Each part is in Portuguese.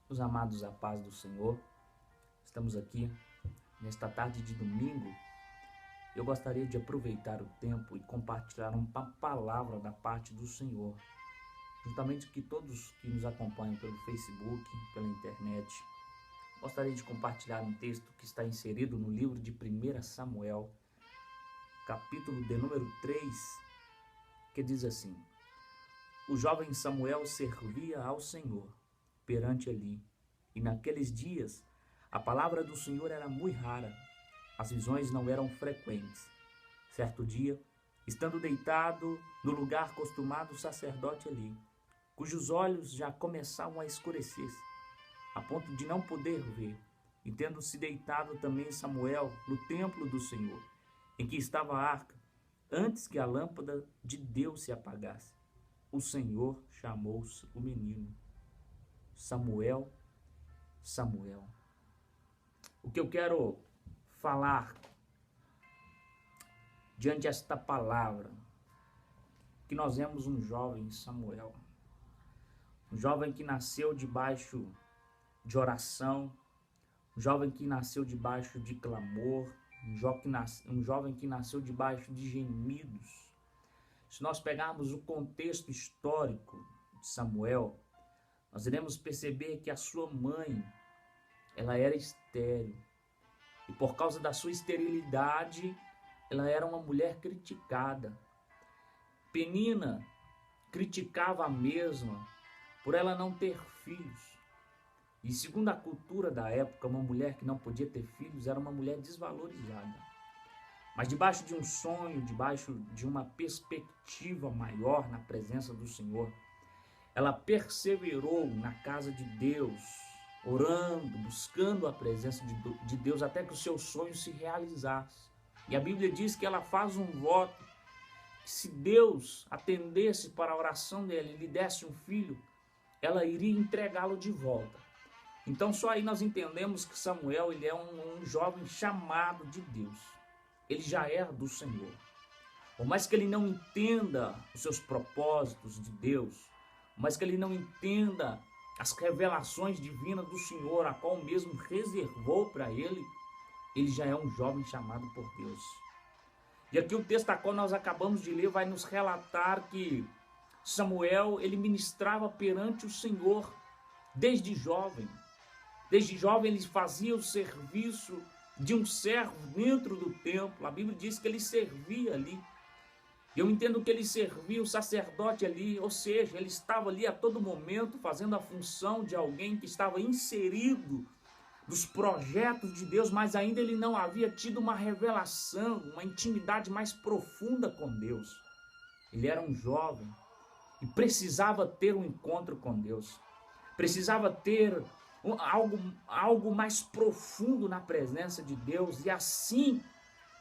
Os amados, a paz do Senhor, estamos aqui nesta tarde de domingo. Eu gostaria de aproveitar o tempo e compartilhar uma palavra da parte do Senhor, juntamente que todos que nos acompanham pelo Facebook, pela internet. Gostaria de compartilhar um texto que está inserido no livro de 1 Samuel, capítulo de número 3, que diz assim: O jovem Samuel servia ao Senhor perante Eli, e naqueles dias a palavra do Senhor era muito rara, as visões não eram frequentes. Certo dia, estando deitado no lugar acostumado, o sacerdote Eli, cujos olhos já começavam a escurecer, a ponto de não poder ver, e tendo-se deitado também Samuel no templo do Senhor, em que estava a arca, antes que a lâmpada de Deus se apagasse, o Senhor chamou o menino: Samuel, Samuel. O que eu quero falar diante desta palavra, que nós vemos um jovem Samuel, um jovem que nasceu debaixo de oração, um jovem que nasceu debaixo de clamor, um jovem que nasceu debaixo de gemidos. Se nós pegarmos o contexto histórico de Samuel, nós iremos perceber que a sua mãe, ela era estéril. E por causa da sua esterilidade, ela era uma mulher criticada. Penina criticava a mesma por ela não ter filhos. E segundo a cultura da época, uma mulher que não podia ter filhos era uma mulher desvalorizada. Mas debaixo de um sonho, debaixo de uma perspectiva maior na presença do Senhor, ela perseverou na casa de Deus, orando, buscando a presença de Deus até que o seu sonho se realizasse. E a Bíblia diz que ela faz um voto, que se Deus atendesse para a oração dela e lhe desse um filho, ela iria entregá-lo de volta. Então só aí nós entendemos que Samuel, ele é um jovem chamado de Deus. Ele já é do Senhor. Por mais que ele não entenda os seus propósitos de Deus, por mais que ele não entenda as revelações divinas do Senhor, a qual mesmo reservou para ele, ele já é um jovem chamado por Deus. E aqui o texto a qual nós acabamos de ler vai nos relatar que Samuel, ele ministrava perante o Senhor desde jovem. Desde jovem ele fazia o serviço de um servo dentro do templo. A Bíblia diz que ele servia ali. Eu entendo que ele servia o sacerdote ali, ou seja, ele estava ali a todo momento fazendo a função de alguém que estava inserido nos projetos de Deus, mas ainda ele não havia tido uma revelação, uma intimidade mais profunda com Deus. Ele era um jovem e precisava ter um encontro com Deus, precisava ter algo mais profundo na presença de Deus. E assim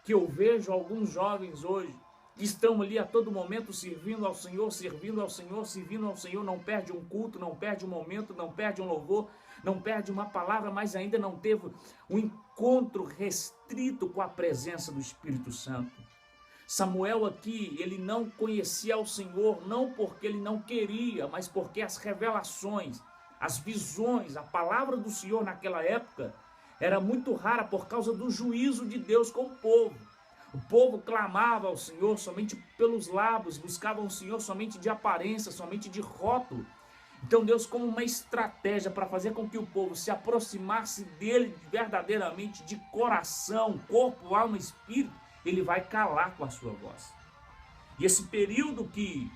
que eu vejo alguns jovens hoje que estão ali a todo momento servindo ao Senhor, servindo ao Senhor, servindo ao Senhor, não perde um culto, não perde um momento, não perde um louvor, não perde uma palavra, mas ainda não teve um encontro restrito com a presença do Espírito Santo. Samuel aqui, ele não conhecia o Senhor, não porque ele não queria, mas porque as revelações, as visões, a palavra do Senhor naquela época era muito rara por causa do juízo de Deus com o povo. O povo clamava ao Senhor somente pelos lábios, buscava o Senhor somente de aparência, somente de rótulo. Então Deus, como uma estratégia para fazer com que o povo se aproximasse dele verdadeiramente, de coração, corpo, alma e espírito, ele vai calar com a sua voz. E esse período que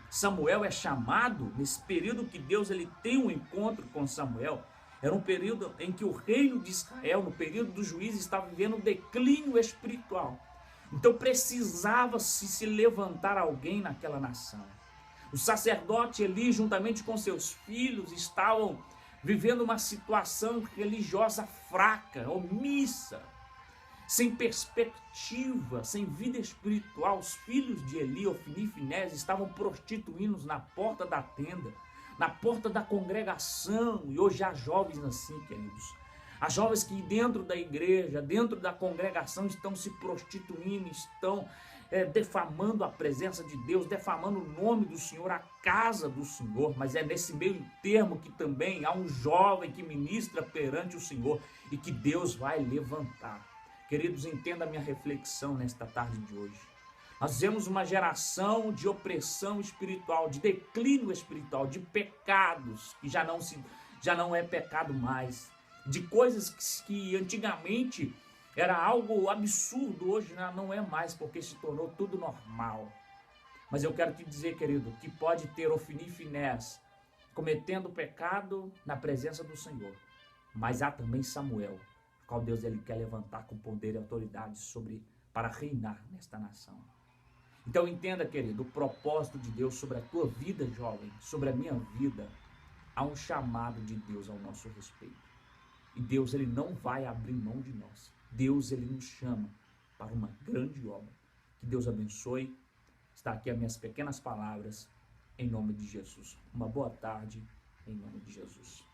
Samuel é chamado, nesse período que Deus ele tem um encontro com Samuel, era um período em que o reino de Israel, no período do juízo, estava vivendo um declínio espiritual. Então precisava se levantar alguém naquela nação. O sacerdote Eli, juntamente com seus filhos, estavam vivendo uma situação religiosa fraca, omissa, sem perspectiva, sem vida espiritual. Os filhos de Eli, Ofni e Finés, estavam prostituindo na porta da tenda, na porta da congregação. E hoje há jovens assim, queridos. Há jovens que dentro da igreja, dentro da congregação, estão se prostituindo, estão defamando a presença de Deus, defamando o nome do Senhor, a casa do Senhor, mas é nesse meio termo que também há um jovem que ministra perante o Senhor e que Deus vai levantar. Queridos, entenda a minha reflexão nesta tarde de hoje. Nós vemos uma geração de opressão espiritual, de declínio espiritual, de pecados que já não é pecado mais, de coisas que antigamente era algo absurdo, hoje não é mais, porque se tornou tudo normal. Mas eu quero te dizer, querido, que pode ter Ofni e Finéias cometendo pecado na presença do Senhor, mas há também Samuel, qual Deus ele quer levantar com poder e autoridade para reinar nesta nação. Então entenda, querido, o propósito de Deus sobre a tua vida, jovem, sobre a minha vida. Há um chamado de Deus ao nosso respeito. E Deus ele não vai abrir mão de nós. Deus ele nos chama para uma grande obra. Que Deus abençoe. Está aqui as minhas pequenas palavras em nome de Jesus. Uma boa tarde em nome de Jesus.